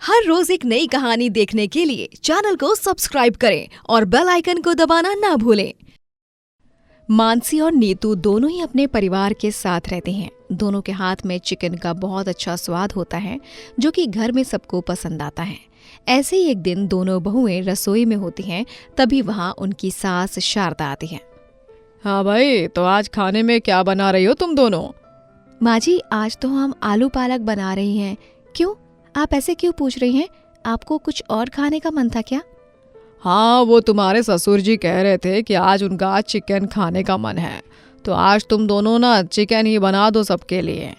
हर रोज एक नई कहानी देखने के लिए चैनल को सब्सक्राइब करें और बेल आइकन को दबाना ना भूलें। मानसी और नीतू दोनों ही अपने परिवार के साथ रहते हैं। दोनों के हाथ में चिकन का बहुत अच्छा स्वाद होता है जो कि घर में सबको पसंद आता है। ऐसे ही एक दिन दोनों बहुएं रसोई में होती हैं, तभी वहाँ उनकी सास शारदा आती है। हाँ भाई, तो आज खाने में क्या बना रही हो तुम दोनों? माँ जी, आज तो हम आलू पालक बना रही हैं। क्यों, आप ऐसे क्यों पूछ रही हैं? आपको कुछ और खाने का मन था क्या? हाँ, वो तुम्हारे ससुर जी कह रहे थे कि आज उनका चिकन खाने का मन है, तो आज तुम दोनों ना चिकन ही बना दो सबके लिए।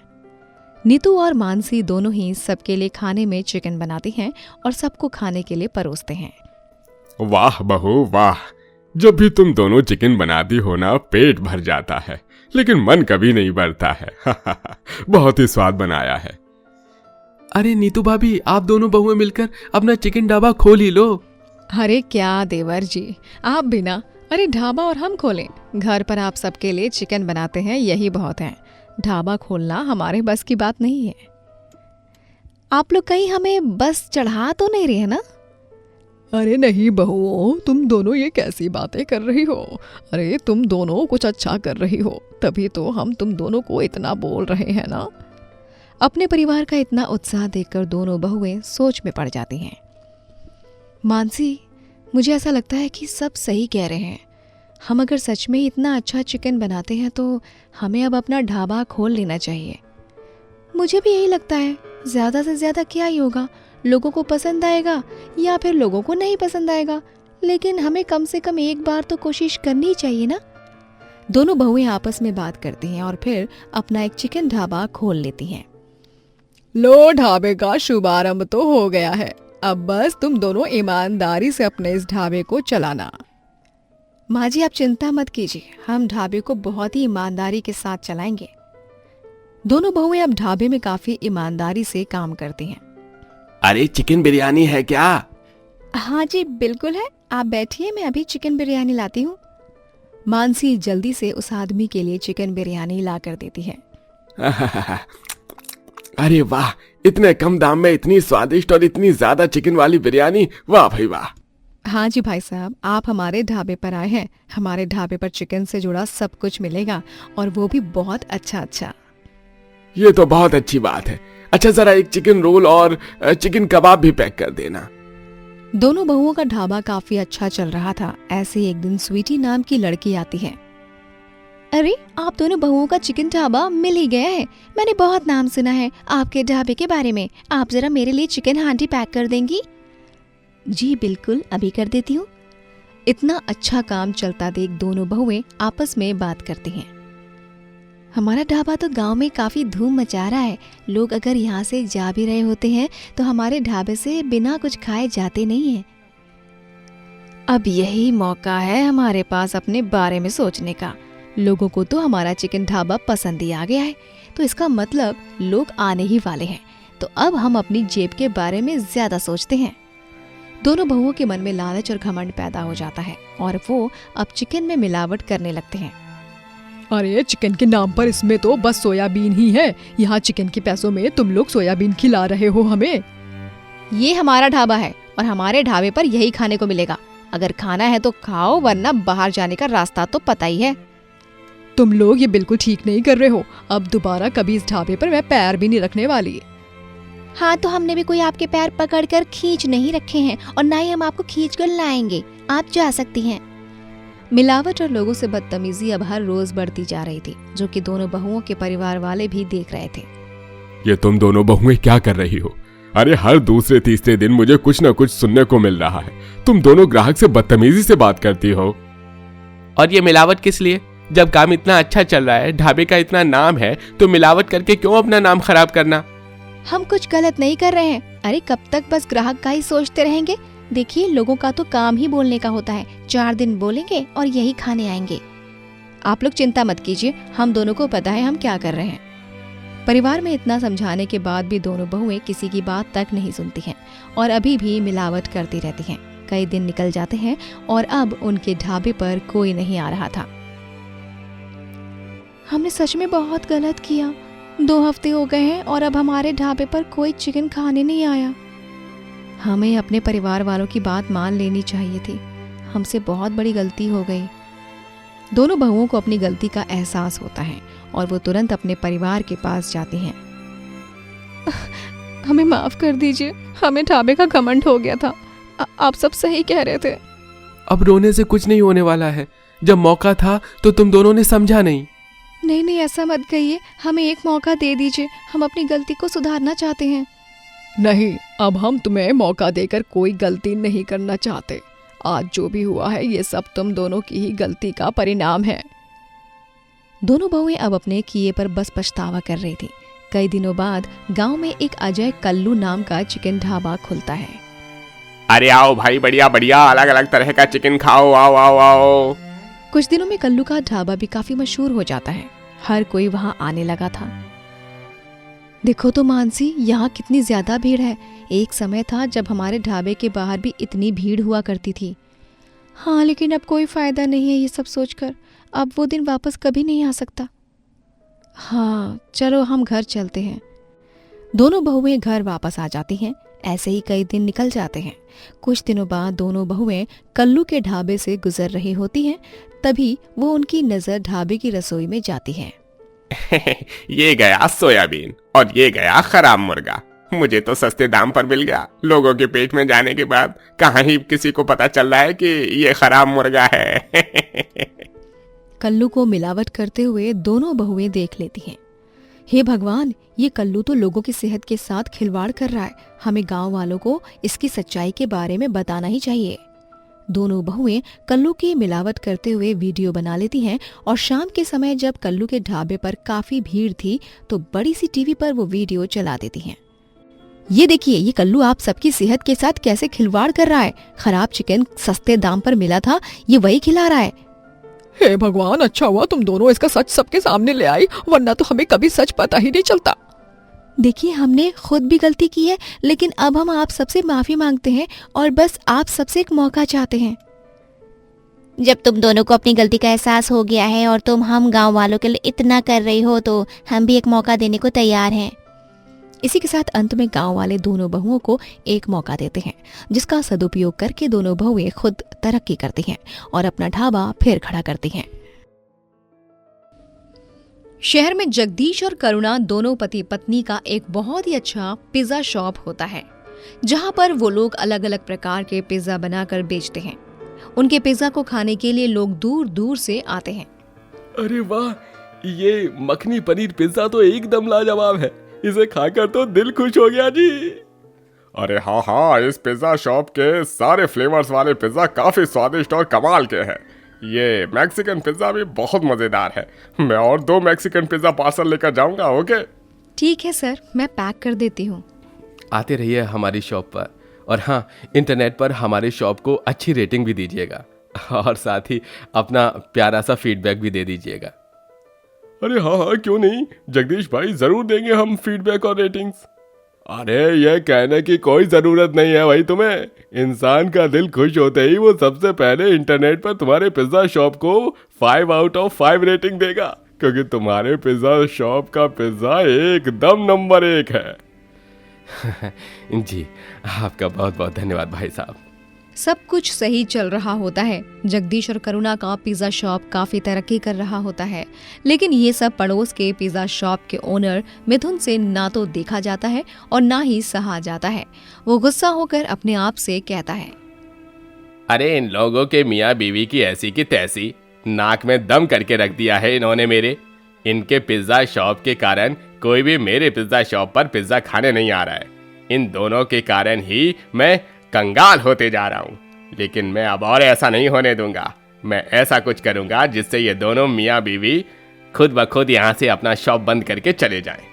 नीतू और मानसी दोनों ही सबके लिए खाने में चिकन बनाती हैं और सबको खाने के लिए परोसते हैं। वाह बहू वाह, जब भी तुम दोनों चिकन बनाती हो ना पेट भर जाता है, लेकिन मन कभी नहीं भरता है। बहुत ही स्वाद बनाया है। अरे नीतू भाभी, आप दोनों बहुएं मिलकर अपना चिकन ढाबा खोल ही लो। अरे क्या देवर जी, आप भी ना, अरे ढाबा और हम खोलें? घर पर आप सबके लिए चिकन बनाते हैं, यही बहुत है। ढाबा खोलना हमारे बस की बात नहीं है। आप लोग कहीं हमें बस चढ़ा तो नहीं रहे ना? अरे नहीं बहुओं, तुम दोनों ये कैसी बातें कर रही हो? अरे तुम दोनों कुछ अच्छा कर रही हो, तभी तो हम तुम दोनों को इतना बोल रहे हैं ना। अपने परिवार का इतना उत्साह देखकर दोनों बहुएं सोच में पड़ जाती हैं। मानसी, मुझे ऐसा लगता है कि सब सही कह रहे हैं। हम अगर सच में इतना अच्छा चिकन बनाते हैं तो हमें अब अपना ढाबा खोल लेना चाहिए। मुझे भी यही लगता है। ज़्यादा से ज़्यादा क्या ही होगा, लोगों को पसंद आएगा या फिर लोगों को नहीं पसंद आएगा, लेकिन हमें कम से कम एक बार तो कोशिश करनी चाहिए ना। दोनों बहुएं आपस में बात करती हैं और फिर अपना एक चिकन ढाबा खोल लेती हैं। लो, ढाबे का शुभारंभ तो हो गया है, अब बस तुम दोनों ईमानदारी से अपने इस ढाबे को चलाना। माँ जी, आप चिंता मत कीजिए, हम ढाबे को बहुत ही ईमानदारी के साथ चलाएंगे। दोनों बहुएं अब ढाबे में काफी ईमानदारी से काम करती हैं। अरे चिकन बिरयानी है क्या? हाँ जी बिल्कुल है, आप बैठिए, मैं अभी चिकन बिरयानी लाती हूँ। मानसी जल्दी से उस आदमी के लिए चिकन बिरयानी ला कर देती है। अरे वाह, इतने कम दाम में इतनी स्वादिष्ट और इतनी ज्यादा चिकन वाली बिरयानी, वाह भाई वाह। हाँ जी भाई साहब, आप हमारे ढाबे पर आए हैं। हमारे ढाबे पर चिकन से जुड़ा सब कुछ मिलेगा और वो भी बहुत अच्छा। ये तो बहुत अच्छी बात है। अच्छा, जरा एक चिकन रोल और चिकन कबाब भी पैक कर देना। दोनों बहुओं का ढाबा काफी अच्छा चल रहा था। ऐसे ही एक दिन स्वीटी नाम की लड़की आती है। अरे, आप दोनों बहुओं का चिकन ढाबा मिल ही गया है। मैंने बहुत नाम सुना है आपके ढाबे के बारे में। आप जरा मेरे लिए चिकन हांडी पैक कर देंगी? जी बिल्कुल, अभी कर देती हूँ। इतना अच्छा काम चलता देख दोनों बहुएं आपस में बात करती हैं। हमारा ढाबा तो गांव में काफी धूम मचा रहा है। लोग अगर यहाँ से जा भी रहे होते हैं तो हमारे ढाबे से बिना कुछ खाए जाते नहीं हैं। अब यही मौका है हमारे पास अपने बारे में सोचने का। लोगों को तो हमारा चिकन ढाबा पसंद ही आ गया है, तो इसका मतलब लोग आने ही वाले हैं। तो अब हम अपनी जेब के बारे में ज्यादा सोचते हैं। दोनों बहुओं के मन में लालच और घमंड पैदा हो जाता है और वो अब चिकन में मिलावट करने लगते हैं। अरे चिकन के नाम पर इसमें तो बस सोयाबीन ही है। यहाँ चिकन के पैसों में तुम लोग सोयाबीन खिला रहे हो हमें। ये हमारा ढाबा है और हमारे ढाबे पर यही खाने को मिलेगा। अगर खाना है तो खाओ, वरना बाहर जाने का रास्ता तो पता ही है। तुम लोग ये बिल्कुल ठीक नहीं कर रहे हो। अब दोबारा कभी इस ढाबे पर मैं पैर भी नहीं रखने वाली। हाँ, तो हमने भी कोई आपके पैर पकड़कर खींच नहीं रखे हैं और ना ही हम आपको खींच कर लाएंगे। आप जा सकती हैं। मिलावट और लोगों से बदतमीजी अब हर रोज बढ़ती जा रही थी, जो कि दोनों बहुओं के परिवार वाले भी देख रहे थे। ये तुम दोनों बहुएं क्या कर रही हो? अरे हर दूसरे तीसरे दिन मुझे कुछ न कुछ सुनने को मिल रहा है। तुम दोनों ग्राहक से बदतमीजी से बात करती हो। और ये मिलावट किस लिए? जब काम इतना अच्छा चल रहा है, ढाबे का इतना नाम है, तो मिलावट करके क्यों अपना नाम खराब करना? हम कुछ गलत नहीं कर रहे हैं। अरे कब तक बस ग्राहक का ही सोचते रहेंगे? देखिए, लोगों का तो काम ही बोलने का होता है। 4 दिन बोलेंगे और यही खाने आएंगे। आप लोग चिंता मत कीजिए, हम दोनों को पता है हम क्या कर रहे हैं। परिवार में इतना समझाने के बाद भी दोनों बहुएं किसी की बात तक नहीं सुनती हैं और अभी भी मिलावट करती रहती हैं। कई दिन निकल जाते हैं और अब उनके ढाबे पर कोई नहीं आ रहा था। हमने सच में बहुत गलत किया। 2 हफ्ते हो गए हैं और अब हमारे ढाबे पर कोई चिकन खाने नहीं आया। हमें अपने परिवार वालों की बात मान लेनी चाहिए थी। हमसे बहुत बड़ी गलती हो गई। दोनों बहुओं को अपनी गलती का एहसास होता है और वो तुरंत अपने परिवार के पास जाती हैं। हमें माफ कर दीजिए, हमें ढाबे का घमंड हो गया था। आप सब सही कह रहे थे। अब रोने से कुछ नहीं होने वाला है। जब मौका था तो तुम दोनों ने समझा नहीं। नहीं, ऐसा मत कहिए, हमें एक मौका दे दीजिए, हम अपनी गलती को सुधारना चाहते हैं। नहीं, अब हम तुम्हें मौका देकर कोई गलती नहीं करना चाहते। आज जो भी हुआ है ये सब तुम दोनों की ही गलती का परिणाम है। दोनों बहुएं अब अपने किए पर बस पछतावा कर रही थी। कई दिनों बाद गांव में एक अजय कल्लू नाम का चिकन ढाबा खुलता है। अरे आओ भाई, बढ़िया बढ़िया, अलग अलग तरह का चिकन खाओ, आओ आओ आओ। कुछ दिनों में कल्लू का ढाबा भी काफी मशहूर हो जाता है। हर कोई वहां आने लगा था। देखो तो मानसी, यहाँ कितनी ज्यादा भीड़ है। एक समय था जब हमारे ढाबे के बाहर भी इतनी भीड़ हुआ करती थी। हाँ, लेकिन अब कोई फायदा नहीं है ये सब सोचकर। अब वो दिन वापस कभी नहीं आ सकता। हाँ, चलो हम घर चलते हैं। दोनों बहुएं घर वापस आ जाती हैं। ऐसे ही कई दिन निकल जाते हैं। कुछ दिनों बाद दोनों बहुएं कल्लू के ढाबे से गुजर रही होती हैं। तभी वो उनकी नजर ढाबे की रसोई में जाती है। ये गया सोयाबीन और ये गया खराब मुर्गा। मुझे तो सस्ते दाम पर मिल गया। लोगों के पेट में जाने के बाद कहाँ ही किसी को पता चल रहा है कि ये खराब मुर्गा है। कल्लू को मिलावट करते हुए दोनों बहुएं देख लेती हैं। हे भगवान, ये कल्लू तो लोगों की सेहत के साथ खिलवाड़ कर रहा है। हमें गांव वालों को इसकी सच्चाई के बारे में बताना ही चाहिए। दोनों बहुएं कल्लू की मिलावट करते हुए वीडियो बना लेती हैं और शाम के समय जब कल्लू के ढाबे पर काफी भीड़ थी तो बड़ी सी टीवी पर वो वीडियो चला देती हैं। ये देखिए, ये कल्लू आप सबकी सेहत के साथ कैसे खिलवाड़ कर रहा है। खराब चिकन सस्ते दाम पर मिला था, ये वही खिला रहा है। हे भगवान, अच्छा हुआ तुम दोनों इसका सच सबके सामने ले आई, वरना तो हमें कभी सच पता ही नहीं चलता। देखिए, हमने खुद भी गलती की है, लेकिन अब हम आप सबसे माफी मांगते हैं और बस आप सबसे एक मौका चाहते हैं। जब तुम दोनों को अपनी गलती का एहसास हो गया है और तुम हम गांव वालों के लिए इतना कर रही हो तो हम भी एक मौका देने को तैयार हैं। इसी के साथ अंत में गांव वाले दोनों बहुओं को एक मौका देते हैं, जिसका सदुपयोग करके दोनों बहुएं खुद तरक्की करती हैं और अपना ढाबा फिर खड़ा करती हैं। शहर में जगदीश और करुणा दोनों पति पत्नी का एक बहुत ही अच्छा पिज्जा शॉप होता है, जहां पर वो लोग अलग अलग प्रकार के पिज्जा बनाकर बेचते हैं। उनके पिज्जा को खाने के लिए लोग दूर दूर से आते हैं। अरे वाह, ये मखनी पनीर पिज्जा तो एकदम लाजवाब है। इसे खाकर तो दिल खुश हो गया जी। अरे हाँ हाँ, इस पिज्जा शॉप के सारे फ्लेवर्स वाले पिज्जा काफी स्वादिष्ट और कमाल के हैं। ये मैक्सिकन पिज्जा भी बहुत मजेदार है। मैं और 2 मैक्सिकन पिज्जा पार्सल लेकर जाऊंगा। ओके, ठीक है सर, मैं पैक कर देती हूँ। आते रहिए हमारी शॉप पर, और हाँ, इंटरनेट पर हमारी शॉप को अच्छी रेटिंग भी दीजिएगा और साथ ही अपना प्यारा सा फीडबैक भी दे दीजिएगा। अरे हाँ हाँ, क्यों नहीं जगदीश भाई, जरूर देंगे हम फीडबैक और रेटिंग्स। अरे ये कहने की कोई जरूरत नहीं है भाई तुम्हें। इंसान का दिल खुश होते ही वो सबसे पहले इंटरनेट पर तुम्हारे पिज्जा शॉप को 5 आउट ऑफ 5 रेटिंग देगा, क्योंकि तुम्हारे पिज्जा शॉप का पिज्जा एकदम नंबर 1 है। जी, आपका बहुत बहुत धन्यवाद भाई साहब। सब कुछ सही चल रहा होता है। जगदीश और करुणा का पिज्जा शॉप काफी तरक्की कर रहा होता है, लेकिन ये सब पड़ोस के पिज्जा शॉप के ओनर मिथुन से ना तो देखा जाता है और ना ही सहा जाता है। वो गुस्सा होकर अपने आप से कहता है, अरे इन लोगों के मियाँ बीवी की ऐसी की तैसी, नाक में दम करके रख दिया है इन्होंने मेरे। इनके पिज्जा शॉप के कारण कोई भी मेरे पिज्जा शॉप पर पिज्जा खाने नहीं आ रहा है। इन दोनों के कारण ही मैं कंगाल होते जा रहा हूँ, लेकिन मैं अब और ऐसा नहीं होने दूंगा। मैं ऐसा कुछ करूंगा जिससे ये दोनों मियाँ बीवी खुद ब खुद यहाँ से अपना शॉप बंद करके चले जाएं।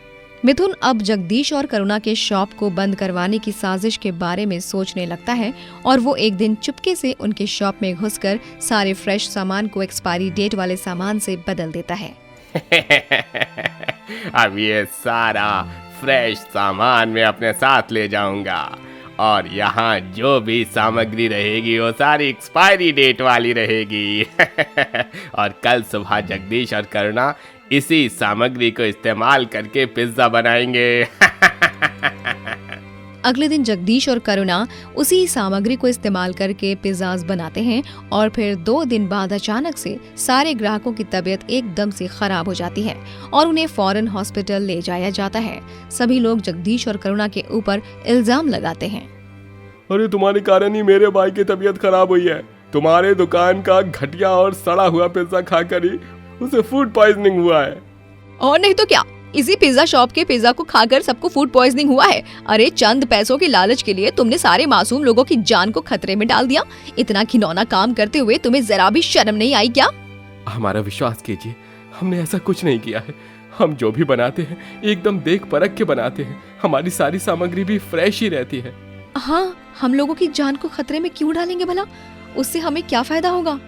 मिथुन अब जगदीश और करुणा के शॉप को बंद करवाने की साजिश के बारे में सोचने लगता है और वो एक दिन चुपके से उनके शॉप में घुसकर सारे फ्रेश सामान को एक्सपायरी डेट वाले सामान से बदल देता है। अब ये सारा फ्रेश सामान मैं अपने साथ ले जाऊंगा और यहाँ जो भी सामग्री रहेगी वो सारी एक्सपायरी डेट वाली रहेगी। और कल सुबह जगदीश और करुणा इसी सामग्री को इस्तेमाल करके पिज्जा बनाएंगे। अगले दिन जगदीश और करुणा उसी सामग्री को इस्तेमाल करके पिज्जाज बनाते हैं और फिर 2 दिन बाद अचानक से सारे ग्राहकों की तबीयत एकदम से खराब हो जाती है और उन्हें फौरन हॉस्पिटल ले जाया जाता है। सभी लोग जगदीश और करुणा के ऊपर इल्जाम लगाते हैं। अरे तुम्हारे कारण ही मेरे भाई की तबीयत खराब हुई है। तुम्हारे दुकान का घटिया और सड़ा हुआ पिज्जा खाकर ही उसे फूड पॉइजनिंग हुआ है। और नहीं तो क्या, इसी पिज्जा शॉप के पिज्जा को खाकर सबको फूड पॉइजनिंग हुआ है। अरे चंद पैसों के लालच के लिए तुमने सारे मासूम लोगों की जान को खतरे में डाल दिया। इतना घिनौना काम करते हुए तुम्हें जरा भी शर्म नहीं आई क्या? हमारा विश्वास कीजिए, हमने ऐसा कुछ नहीं किया है। हम जो भी बनाते हैं एकदम देख परख के बनाते हैं। हमारी सारी सामग्री भी फ्रेश ही रहती है। हाँ, हम लोगों की जान को खतरे में क्यों डालेंगे भला? उससे हमें क्या फायदा होगा?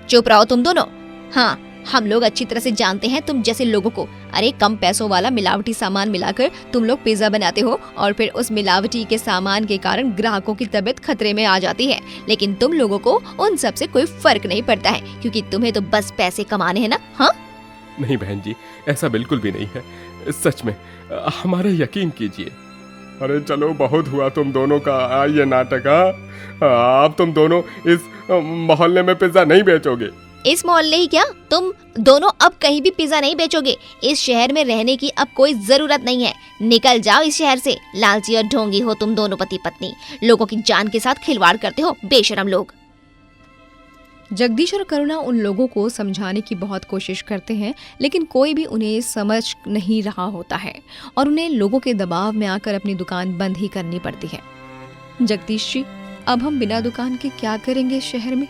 चुप रहो तुम दोनों। हाँ, हम लोग अच्छी तरह से जानते हैं तुम जैसे लोगों को। अरे कम पैसों वाला मिलावटी सामान मिलाकर तुम लोग पिज्जा बनाते हो और फिर उस मिलावटी के सामान के कारण ग्राहकों की तबीयत खतरे में आ जाती है। लेकिन तुम लोगों को उन सब से कोई फर्क नहीं पड़ता है, क्योंकि तुम्हें तो बस पैसे कमाने हैं ना। हाँ नहीं बहन जी, ऐसा बिल्कुल भी नहीं है। सच में हमारा यकीन कीजिए। अरे चलो, बहुत हुआ तुम दोनों का ये नाटक। अब तुम दोनों इस मोहल्ले में पिज्जा नहीं बेचोगे। इस मोहल्ले ही क्या, तुम दोनों अब कहीं भी पिज्जा नहीं बेचोगे। इस शहर में रहने की अब कोई जरूरत नहीं है। निकल जाओ इस शहर से। लालची और ढोंगी हो तुम दोनों पति पत्नी। लोगों की जान के साथ खिलवाड़ करते हो, बेशरम लोग। जगदीश और करुणा उन लोगों को समझाने की बहुत कोशिश करते हैं, लेकिन कोई भी उन्हें समझ नहीं रहा होता है और उन्हें लोगों के दबाव में आकर अपनी दुकान बंद ही करनी पड़ती है। जगदीश जी, अब हम बिना दुकान के क्या करेंगे शहर में?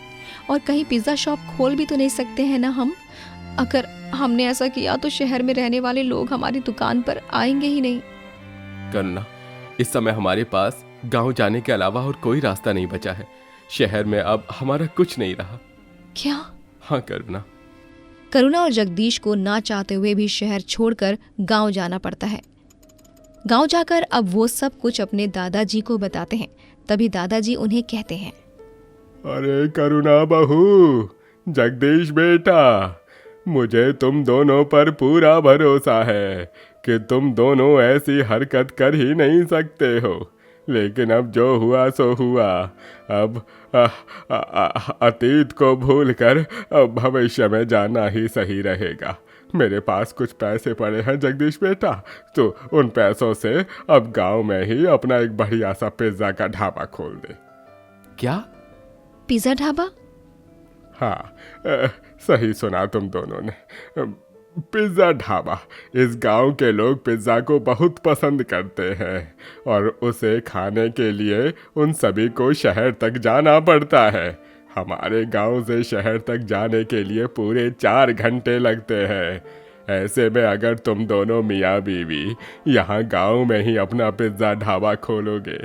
और कहीं पिज्जा शॉप खोल भी तो नहीं सकते हैं ना हम? अगर हमने ऐसा किया तो शहर में रहने वाले लोग हमारी दुकान पर आएंगे ही नहीं। करुणा, इस समय हमारे पास गांव जाने के अलावा और कोई रास्ता नहीं बचा है। शहर में अब हमारा कुछ नहीं रहा। क्या? हाँ करुणा। करुणा और जगदीश को ना चाहते हुए भी शहर छोड़कर गांव जाना पड़ता है। गांव जाकर अब वो सब कुछ अपने दादाजी को बताते हैं। तभी दादाजी उन्हें कहते हैं, अरे करुणा बहू, जगदीश बेटा, मुझे तुम दोनों पर पूरा भरोसा है कि तुम दोनों ऐसी हरकत कर ही नहीं सकते हो। लेकिन अब जो हुआ सो हुआ। अब अतीत को भूलकर भविष्य में जाना ही सही रहेगा। मेरे पास कुछ पैसे पड़े हैं जगदीश बेटा, तो उन पैसों से अब गांव में ही अपना एक बढ़िया सा पिज्जा का ढाबा खोल दे। क्या? पिज्जा ढाबा? हाँ, सही सुना तुम दोनों ने। पिज्जा ढाबा। इस गांव के लोग पिज्जा को बहुत पसंद करते हैं और उसे खाने के लिए उन सभी को शहर तक जाना पड़ता है। हमारे गांव से शहर तक जाने के लिए पूरे 4 घंटे लगते हैं। ऐसे में अगर तुम दोनों मियाँ बीवी यहाँ गांव में ही अपना पिज्जा ढाबा खोलोगे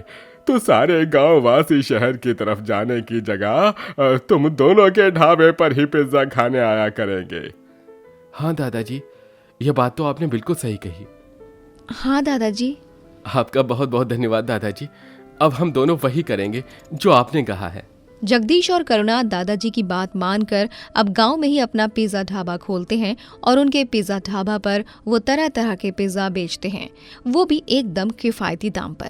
तो सारे गांव वासी शहर की तरफ जाने की जगह तुम दोनों के ढाबे पर ही पिज्जा खाने आया करेंगे। हाँ दादाजी, यह बात तो आपने बिल्कुल सही कही। हाँ दादाजी। आपका बहुत बहुत धन्यवाद दादाजी। अब हम दोनों वही करेंगे जो आपने कहा है। जगदीश और करुणा दादाजी की बात मानकर अब गांव में ही अपना पिज्जा ढाबा खोलते हैं और उनके पिज्जा ढाबा पर वो तरह तरह के पिज्जा बेचते हैं, वो भी एकदम किफायती दाम पर।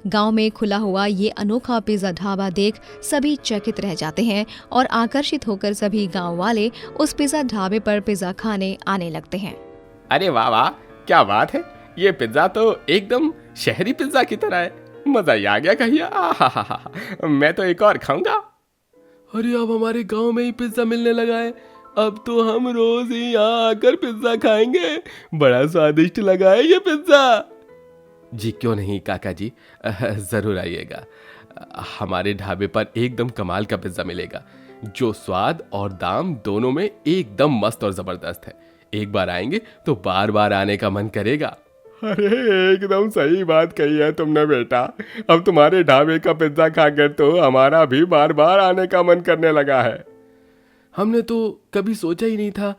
गांव में खुला हुआ ये अनोखा पिज्जा ढाबा देख सभी चकित रह जाते हैं और आकर्षित होकर सभी गांव वाले उस पिज्जा ढाबे पर पिज्जा खाने आने लगते हैं। अरे वाह वाह, क्या बात है! ये पिज्जा तो एकदम शहरी पिज्जा की तरह है। मजा ही आ गया कहिए। आहा, मैं तो एक और खाऊंगा। अरे अब हमारे गांव में ही पिज्जा मिलने लगा है। अब तो हम रोज ही यहाँ आकर पिज्जा खाएंगे। बड़ा स्वादिष्ट लगा है ये पिज्जा। जी क्यों नहीं काका जी, जरूर आइएगा। हमारे ढाबे पर एकदम कमाल का पिज्जा मिलेगा, जो स्वाद और दाम दोनों में एकदम मस्त और जबरदस्त है। एक बार आएंगे तो बार बार आने का मन करेगा। अरे एकदम सही बात कही है तुमने बेटा। अब तुम्हारे ढाबे का पिज्जा खाकर तो हमारा भी बार बार आने का मन करने लगा है। हमने तो कभी सोचा ही नहीं था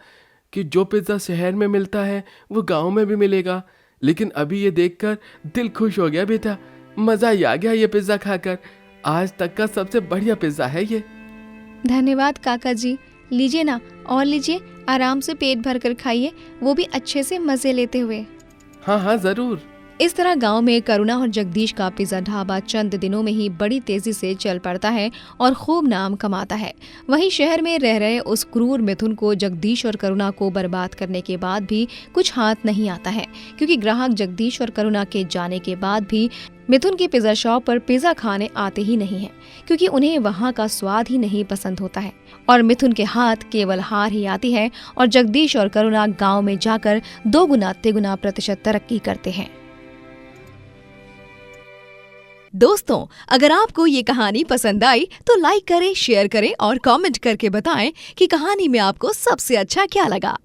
कि जो पिज्जा शहर में मिलता है वो गांव में भी मिलेगा, लेकिन अभी ये देखकर दिल खुश हो गया बेटा। मजा ही आ गया ये पिज्जा खाकर। आज तक का सबसे बढ़िया पिज्जा है ये। धन्यवाद काका जी। लीजिए ना, और लीजिए, आराम से पेट भर कर खाइए, वो भी अच्छे से मजे लेते हुए। हाँ हाँ जरूर। इस तरह गांव में करुणा और जगदीश का पिज्जा ढाबा चंद दिनों में ही बड़ी तेजी से चल पड़ता है और खूब नाम कमाता है। वहीं शहर में रह रहे उस क्रूर मिथुन को जगदीश और करुणा को बर्बाद करने के बाद भी कुछ हाथ नहीं आता है, क्योंकि ग्राहक जगदीश और करुणा के जाने के बाद भी मिथुन की पिज्जा शॉप पर पिज्जा खाने आते ही नहीं हैं, क्योंकि उन्हें वहां का स्वाद ही नहीं पसंद होता है और मिथुन के हाथ केवल हार ही आती है और जगदीश और करुणा गांव में जाकर 2 गुना 3 गुना प्रतिशत तरक्की करते हैं। दोस्तों, अगर आपको ये कहानी पसंद आई तो लाइक करें, शेयर करें और कमेंट करके बताएं कि कहानी में आपको सबसे अच्छा क्या लगा।